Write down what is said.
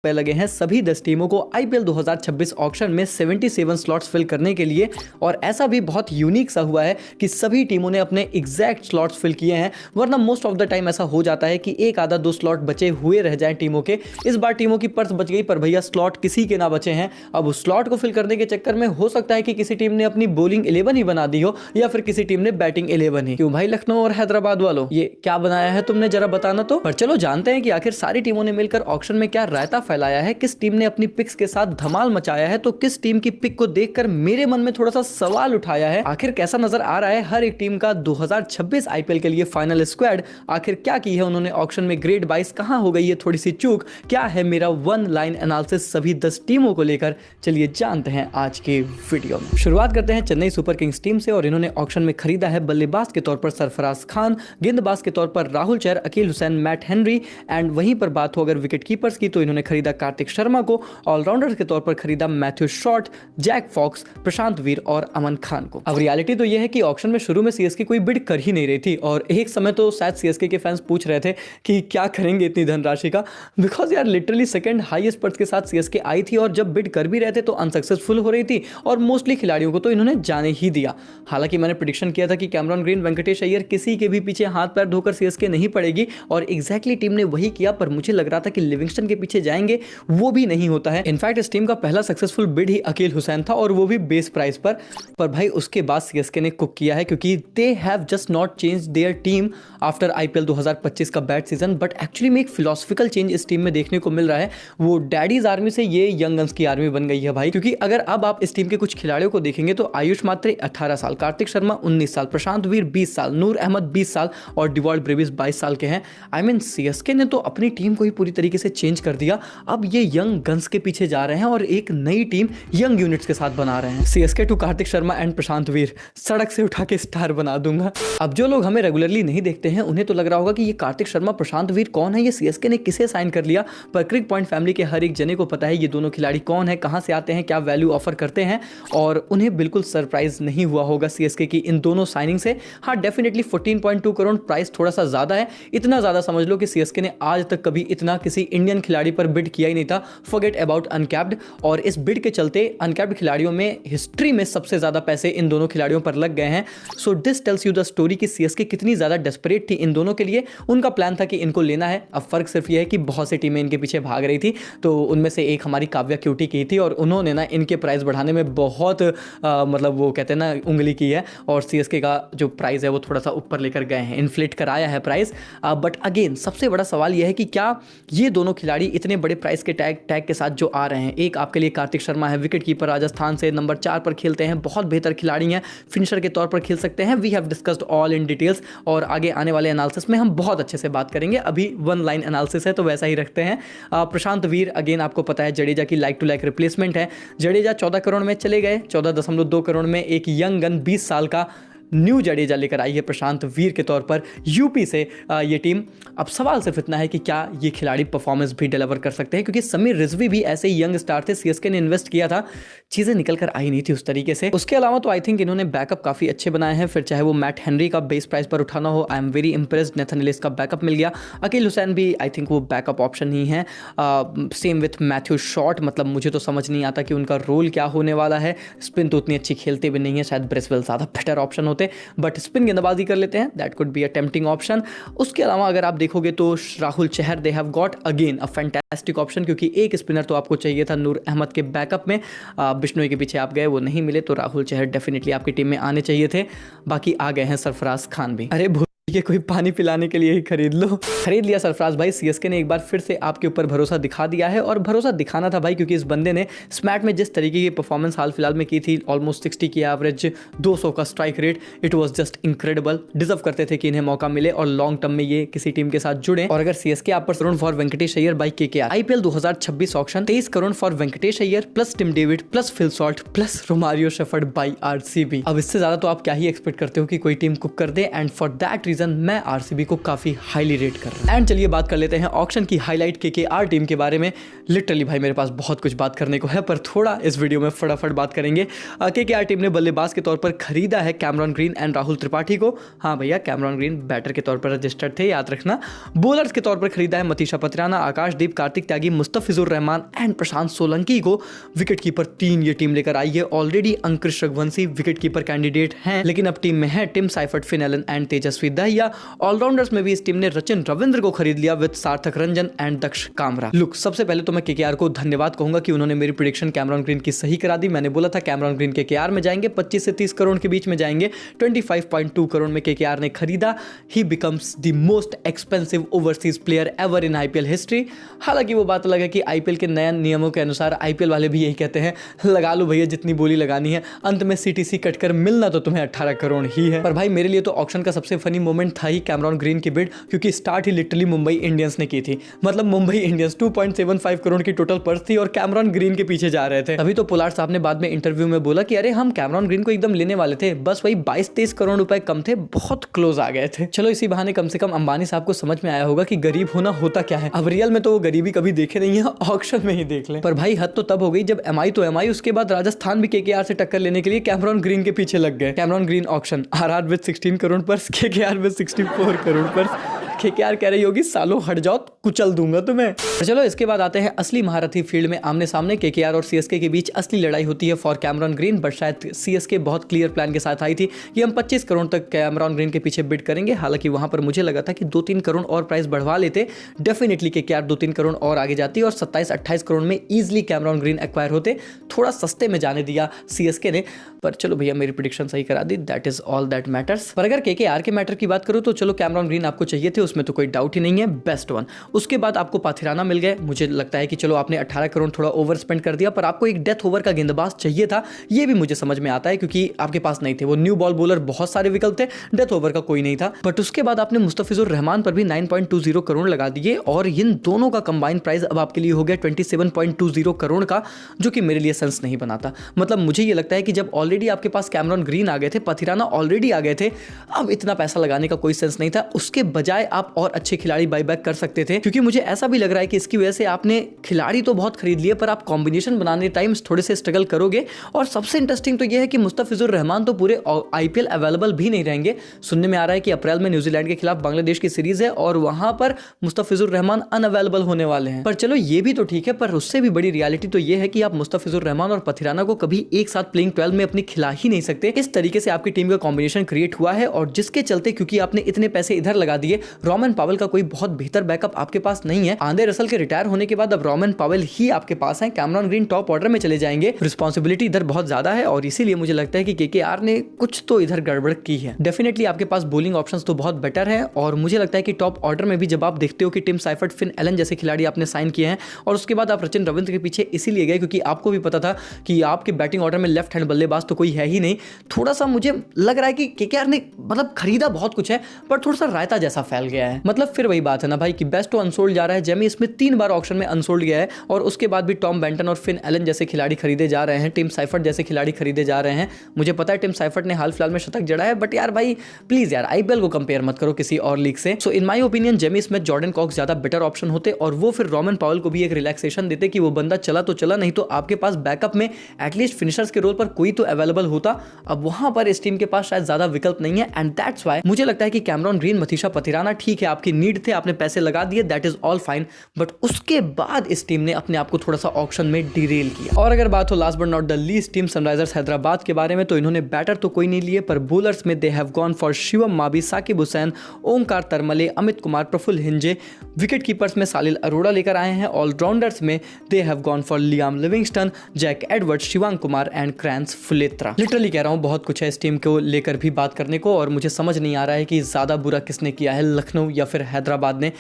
पे लगे हैं सभी 10 टीमों को आईपीएल 2026 ऑक्शन में 77 स्लॉट्स फिल करने के लिए। और ऐसा भी बहुत यूनिक सा हुआ है कि सभी टीमों ने अपने एग्जैक्ट स्लॉट्स फिल किए हैं, वरना मोस्ट ऑफ द टाइम ऐसा हो जाता है कि एक आधा दो स्लॉट बचे हुए रह जाएं टीमों के। इस बार टीमों की पर्स बच गई, पर भैया स्लॉट किसी के ना बचे हैं। अब उस स्लॉट को फिल करने के चक्कर में हो सकता है कि किसी टीम ने अपनी बॉलिंग 11 ही बना दी हो, या फिर किसी टीम ने बैटिंग 11 ही। क्यों भाई लखनऊ और हैदराबाद वालों, ये क्या बनाया है तुमने, जरा बताना तो। पर चलो जानते हैं कि आखिर सारी टीमों ने मिलकर ऑक्शन में क्या रायता फैलाया है, किस टीम ने अपनी पिक्स के साथ धमाल मचाया है, तो किस टीम की पिक को देखकर मेरे मन में थोड़ा सा सवाल उठाया है। आखिर कैसा नजर आ रहा है हर एक टीम का 2026 आईपीएल के लिए फाइनल स्क्वाड, आखिर क्या की है उन्होंने ऑक्शन में, ग्रेड 22 कहां हो गई है थोड़ी सी चूक, क्या है मेरा वन लाइन एनालिसिस सभी 10 टीमों को लेकर, चलिए जानते हैं आज के वीडियो में। शुरुआत करते हैं चेन्नई सुपर किंग्स टीम से, और इन्होंने ऑक्शन में खरीदा है बल्लेबाज के तौर पर सरफराज खान, गेंदबाज के तौर पर Rahul Chahar, Akeal Hosein, Matt Henry, and वहीं पर बात हो अगर विकेट कीपर्स की तो इन्होंने खरीदा कार्तिक शर्मा को, ऑलराउंडर के तौर पर खरीदा मैथ्यू शॉर्ट, जैक फॉक्स, प्रशांत वीर और अमन खान को। अब रियलिटी तो यह है कि ऑक्शन में शुरू में सीएसके कोई बिड कर ही नहीं रही थी, और एक समय तो शायद सीएसके के फैंस पूछ रहे थे कि क्या करेंगे इतनी धनराशि का, बिकॉज यार लिटरली सेकंड हाईएस्ट पर्स के साथ सीएसके आई थी, और जब बिड कर भी रहे थे तो अनसक्सेसफुल हो रही थी, और मोस्टली खिलाड़ियों को तो इन्होंने जाने ही दिया। हालांकि मैंने प्रेडिक्शन किया था कि कैमरॉन ग्रीन, वेंकटेश अय्यर किसी के भी पीछे हाथ पैर धोकर सीएसके नहीं पड़ेगी, और एग्जैक्टली टीम ने वही किया, पर मुझे लग रहा था कि लिविंगस्टन के पीछे जाएंगे, वो भी नहीं होता है। इनफैक्ट इस टीम का पहला सक्सेसफुल बिड ही अकील हुसैन था, और वो भी बेस प्राइस पर भाई उसके बाद सीएसके ने कुक किया है, क्योंकि they have just not change their team after IPL 2025 का बैड सीजन, बट एक्चुअली में एक फिलोसफिकल चेंज इस टीम में देखने को मिल रहा है। वो डैडीज आर्मी से ये यंग गन्स की आर्मी बन गई है भाई, क्योंकि अगर अब आप इस टीम के कुछ खिलाड़ियों को देखेंगे तो आयुष मात्रे 18 साल, कार्तिक शर्मा 19 साल, प्रशांत वीर 20 साल, नूर अहमद 20 साल और डिवॉल्ट ब्रेविस 22 साल के हैं। आई मीन सीएसके ने तो अपनी टीम को ही पूरी तरीके से चेंज कर दिया। अब ये यंग गन्स के पीछे जा रहे हैं और एक नई टीम यंग यूनिट्स के साथ बना रहे हैं। CSK to Kartik Sharma and Prashant Veer, सड़क से उठा के स्टार बना दूंगा। अब जो लोग हमें रेगुलरली नहीं देखते हैं उन्हें तो लग रहा होगा कि ये कार्तिक शर्मा, प्रशांत वीर कौन है, ये सीएसके ने किसे साइन कर लिया, पर क्रिक पॉइंट फैमिली के हर एक जने को पता है ये दोनों खिलाड़ी कौन है, कहां से आते हैं, क्या वैल्यू ऑफर करते हैं, और उन्हें बिल्कुल सरप्राइज नहीं हुआ होगा सीएसके की इन दोनों साइनिंग से। हाँ डेफिनेटली 14.2 करोड़ प्राइस थोड़ा सा ज्यादा है, इतना ज्यादा समझ लो कि सीएसके ने आज तक कभी इतना किसी इंडियन खिलाड़ी पर बिड किया ही नहीं था, फॉरगेट अबाउट अनकैप्ड, और इस बिड के चलते अनकैप्ड खिलाड़ियों में हिस्ट्री में सबसे ज्यादा पैसे इन दोनों खिलाड़ियों पर लग गए हैं। So this tells you the story कि सीएसके कितनी ज्यादा डेस्परेट थी इन दोनों के लिए, उनका प्लान था कि इनको लेना है। अब फर्क सिर्फ यह है कि बहुत सी टीमें इनके पीछे भाग रही थी, तो उनमें से एक हमारी काव्या क्यूटी की थी, और उन्होंने ना इनके प्राइस बढ़ाने में बहुत मतलब वो कहते हैं ना उंगली की है, और सीएसके का जो प्राइस है वो थोड़ा सा ऊपर लेकर गए हैं, इन्फ्लेट कराया है प्राइस। बट अगेन सबसे बड़ा सवाल यह है कि क्या ये दोनों खिलाड़ी इतने बड़े प्राइस के टैग के साथ जो आ रहे हैं, एक आपके लिए कार्तिक शर्मा है, विकेट कीपर राजस्थान से नंबर 4 पर खेलते हैं, बहुत बेहतर खिलाड़ी हैं, फिनिशर के तौर पर खेल सकते हैं। We have discussed all in details, और आगे आने वाले एनालिसिस में हम बहुत अच्छे से बात करेंगे। अभी वन लाइन एनालिसिस है तो वैसा ही रखते हैं। प्रशांत वीर अगेन आपको पता है जडेजा की लाइक टू लाइक रिप्लेसमेंट है। जडेजा 14 करोड़ में चले गए, 14.2 करोड़ में एक यंग गन 20 साल का न्यू जडेजा लेकर आई है प्रशांत वीर के तौर पर यूपी से ये टीम। अब सवाल सिर्फ इतना है कि क्या ये खिलाड़ी परफॉर्मेंस भी डिलीवर कर सकते हैं, क्योंकि समीर रिजवी भी ऐसे ही यंग स्टार थे, सीएसके ने इन्वेस्ट किया था, चीज़ें निकल कर आई नहीं थी उस तरीके से। उसके अलावा तो आई थिंक इन्होंने बैकअप काफ़ी अच्छे बनाए हैं, फिर चाहे वो मैट हेनरी का बेस प्राइस पर उठाना हो, I am very impressed, Nathan Ellis का बैकअप मिल गया, अकील हुसैन भी आई थिंक वो बैकअप ऑप्शन ही है, सेम विथ मैथ्यू शॉर्ट। मतलब मुझे तो समझ नहीं आता कि उनका रोल क्या होने वाला है, स्पिन तो उतनी अच्छी खेलते भी नहीं है, शायद ब्रेसवेल ज़्यादा बेटर ऑप्शन होते, बट स्पिन गेंदबाजी कर लेते हैं, that could be a tempting option. उसके अलावा अगर आप देखोगे तो Rahul Chahar, they have got again a fantastic option, क्योंकि एक स्पिनर तो आपको चाहिए था नूर अहमद के बैकअप में, बिश्नोई के पीछे आप गए, वो नहीं मिले, तो राहुल चहर डेफिनेटली आपकी टीम में आने चाहिए थे। बाकी आ गए हैं सरफराज खान भी, अरे ये कोई पानी पिलाने के लिए ही खरीद लो, खरीद लिया सरफराज भाई। सीएसके ने एक बार फिर से आपके ऊपर भरोसा दिखा दिया है, और भरोसा दिखाना था भाई, क्योंकि इस बंदे ने स्मैट में जिस तरीके की परफॉर्मेंस हाल फिलहाल में की थी, ऑलमोस्ट 60 की एवरेज, 200 का strike rate, it was just incredible. Deserve करते थे कि इन्हें मौका मिले और लॉन्ग टर्म में ये किसी टीम के साथ जुड़े। और अगर सीएसके आप पर crore for Venkatesh Iyer by KKR, IPL 2026 auction 23 crore for Venkatesh Iyer plus Tim David plus Phil Salt plus Romario Shepherd by RCB. अब इससे ज्यादा तो आप क्या ही एक्सपेक्ट करते हो कि कोई टीम कुक कर दे, and for that reason reason मैं आरसीबी को काफी हाईली रेट कर रहा हूं। एंड चलिए बात कर लेते हैं ऑक्शन की हाईलाइट केकेआर टीम के बारे में। लिटरली भाई मेरे पास बहुत कुछ बात करने को है, पर थोड़ा इस वीडियो में फटाफट बात करेंगे। केकेआर टीम ने बल्लेबाज के तौर पर खरीदा है Cameron green and Rahul Tripathi को। हाँ भैया, कैमरॉन ग्रीन बैटर के तौर पर रजिस्टर्ड थे, याद रखना। बॉलर्स के तौर पर खरीदा है मतीशा पत्रियाना, आकाशदीप, कार्तिक त्यागी, मुस्तफिजुर रहमान एंड प्रशांत सोलंकी को। विकेट कीपर 3 ये टीम लेकर आई है। Already Ankush Raghuvanshi wicket keeper candidate हैं, लेकिन अब टीम में है Tim Seifert, Finn Allen and Tejasvi Dahiya. Allrounders में भी इस टीम ने रचिन रविंद्र को खरीद लिया with Sarthak Ranjan and Daksh Kamra. Look, सबसे पहले तो मैं केकेआर को धन्यवाद कहूंगा कि उन्होंने मेरी प्रेडिक्शन कैमरॉन ग्रीन की सही करा दी। मैंने बोला था कैमरॉन ग्रीन केकेआर में जाएंगे, 25 से 30 करोड़ के बीच में जाएंगे। 25.2 करोड़ में केकेआर ने खरीदा। ही becomes the most expensive overseas player ever in IPL history. हालांकि वो बात अलग है कि आईपीएल के नए नियमों के अनुसार आईपीएल वाले भी यही कहते हैं, लगा लो भैया जितनी बोली लगानी है, अंत में सीटीसी कटकर मिलना तो तुम्हें 18 करोड़ ही है। पर भाई मेरे लिए तो ऑक्शन का सबसे फनी मोमेंट था ही कैमरॉन ग्रीन की बिड, क्योंकि स्टार्ट ही लिटरली मुंबई इंडियंस ने की थी। मतलब मुंबई इंडियंस 2.75 करोड़ की टोटल पर्स थी और कैमरॉन ग्रीन के पीछे जा रहे थे। तभी तो पोलार्ड साहब ने बाद में इंटरव्यू में बोला कि अरे हम कैमरॉन ग्रीन को एकदम लेने वाले थे, बस वही 22-23 करोड़ रुपए कम थे, बहुत क्लोज आ गए थे। चलो इसी बहाने कम से कम अंबानी साहब को समझ में आया होगा कि गरीब होना होता क्या है। अब रियल में तो वो गरीबी कभी देखे नहीं है, ऑक्शन में ही देख ले। पर भाई हद तो तब हो गई जब एमआई तो एमआई, उसके बाद राजस्थान भी केकेआर से टक्कर लेने के लिए कैमरॉन ग्रीन के पीछे लग गए। Cameron green auction, RR with 16 crore purse, KKR with 64 crore purse. KKR कह रही होगी सालों हट जाओ, कुचल दूंगा तुम्हें। चलो इसके बाद आते हैं असली महारथी फील्ड में आमने सामने। केकेआर और सीएसके के बीच असली लड़ाई होती है फॉर कैमरॉन ग्रीन, बट शायद सीएसके बहुत क्लियर प्लान के साथ आई थी कि हम 25 करोड़ तक कैमरॉन ग्रीन के पीछे बिड करेंगे। हालांकि वहां पर मुझे लगा था कि 2-3 करोड़ और प्राइस बढ़वा लेते, डेफिनेटली केकेआर 2-3 करोड़ और आगे जाती और 27-28 करोड़ में इजिली कैमरॉन ग्रीन एक्वायर होते। थोड़ा सस्ते में जाने दिया सीएसके ने, पर चलो भैया मेरी प्रेडिक्शन सही करा दी, that is all that matters. पर अगर केकेआर के मैटर की बात करूं तो चलो कैमरॉन ग्रीन आपको चाहिए थे, उसमें तो कोई डाउट ही नहीं है, बेस्ट वन। उसके बाद आपको पाथिराना मिल गए। मुझे लगता है कि चलो आपने 18 करोड़ थोड़ा ओवर स्पेंड कर दिया, पर आपको एक डेथ ओवर का गेंदबाज चाहिए था, ये भी मुझे समझ में आता है क्योंकि आपके पास नहीं थे। वो न्यू बॉल बॉलर बहुत सारे विकल्प थे, डेथ ओवर का कोई नहीं था। बट उसके बाद आपने मुस्तफिजुर रहमान पर भी 9.20 करोड़ लगा दिए और इन दोनों का कंबाइंड प्राइस अब आपके लिए हो गया 27.20 करोड़ का, जो कि मेरे लिए सेंस नहीं बनाता। मतलब मुझे ये लगता है कि जब ऑलरेडी आपके पास कैमरॉन ग्रीन आ गए थे, पाथिराना ऑलरेडी आ गए थे, अब इतना पैसा लगाने का कोई सेंस नहीं था। उसके बजाय आप और अच्छे खिलाड़ी बाईबैक कर सकते थे, क्योंकि मुझे ऐसा भी लग रहा है कि इसकी वजह से आपने खिलाड़ी तो बहुत खरीद लिए, पर आप कॉम्बिनेशन बनाने टाइम थोड़े से स्ट्रगल करोगे। और सबसे इंटरेस्टिंग तो यह है कि मुस्तफिजुर रहमान तो पूरे आईपीएल अवेलेबल भी नहीं रहेंगे। सुनने में आ रहा है कि अप्रैल में न्यूजीलैंड के खिलाफ बांग्लादेश की सीरीज है और वहां पर मुस्तफिजुर रहमान अनअवेलेबल होने वाले हैं। पर चलो ये भी तो ठीक है, पर उससे भी बड़ी रियलिटी तो यह है कि आप मुस्तफिजुर रहमान और पाथिराना को कभी एक साथ प्लेइंग 12 में अपनी खिला ही नहीं सकते। इस तरीके से आपकी टीम का कॉम्बिनेशन क्रिएट हुआ है, और जिसके चलते क्योंकि आपने इतने पैसे इधर लगा दिए, रॉमन पावेल का कोई बहुत बेहतर बैकअप आपके पास नहीं है। आंद्रे रसल के रिटायर होने के बाद अब रॉमन पावेल ही आपके पास है। कैमरॉन ग्रीन टॉप ऑर्डर में चले जाएंगे, रिस्पांसिबिलिटी इधर बहुत ज्यादा है, और इसीलिए मुझे लगता है कि केकेआर ने कुछ तो इधर गड़बड़ की है। डेफिनेटली आपके पास बॉलिंग ऑप्शंस तो बहुत बेटर है, और मुझे लगता है कि टॉप ऑर्डर में भी जब आप देखते हो कि टिम साइफर्ट, फिन एलन जैसे खिलाड़ी आपने साइन किए हैं, और उसके बाद आप रचिन रविंद्र के पीछे इसीलिए गए क्योंकि आपको भी पता था कि आपके बैटिंग ऑर्डर में लेफ्ट हैंड बल्लेबाज तो कोई है ही नहीं। थोड़ा सा मुझे लग रहा है कि केकेआर ने मतलब खरीदा बहुत कुछ है, पर थोड़ा सा रायता जैसा फैल गया है। मतलब फिर वही बात है ना भाई कि बेस्ट तो अनसोल्ड जा रहा है। जेमी इसमें 3 बार ऑक्शन में अनसोल्ड गया है, और उसके बाद भी टॉम बेंटन और फिन एलन जैसे खिलाड़ी खरीदे जा रहे हैं, टिम साइफर्ट जैसे खिलाड़ी खरीदे जा रहे हैं। मुझे पता है टिम साइफर्ट ने हाल फिलहाल में शतक जड़ा है, बट यार भाई प्लीज यार आईपीएल को कंपेयर मत करो किसी और लीग से। So in my opinion Jamie Smith, Jordan Cox ज्यादा बेटर ऑप्शन होते, और वो फिर रॉमन पावेल को भी एक रिलैक्सेशन देते कि वो बंदा चला तो चला, नहीं तो आपके पास बैकअप में एटलीस्ट फिनिशर्स के रोल पर कोई तो अवेलेबल होता। अब वहां पर इस टीम के पास शायद ज्यादा विकल्प नहीं है, एंड दैट्स व्हाई मुझे लगता है कि कैमरॉन ग्रीन, मतीशा पथिराना ठीक है, आपकी नीड थे, आपने पैसे लगा दिए, that is all fine, but उसके बाद इस टीम ने अपने आप को थोड़ा सा ऑक्शन में डिरेल किया। और अगर बात हो last but not the least team Sunrisers Hyderabad के बारे में, तो इन्होंने बैटर तो कोई नहीं लिए, पर बॉलर्स में they have gone for Shivam Mavi, Saqib Hussain, Omkar Tarmale, Amit Kumar, Praful Hinge. Wicket keepers में सालिल अरोड़ा लेकर आए हैं। ऑलराउंडर्स में they have gone for Liam Livingstone, Jack Edwards, Shivang Kumar and क्रैंस फुलेत्रा। लिटरली कह रहा हूं बहुत कुछ है इस टीम को लेकर भी बात करने को, और मुझे समझ नहीं आ रहा है कि ज्यादा बुरा किसने किया है, लखनऊ या फिर हैदराबाद ने।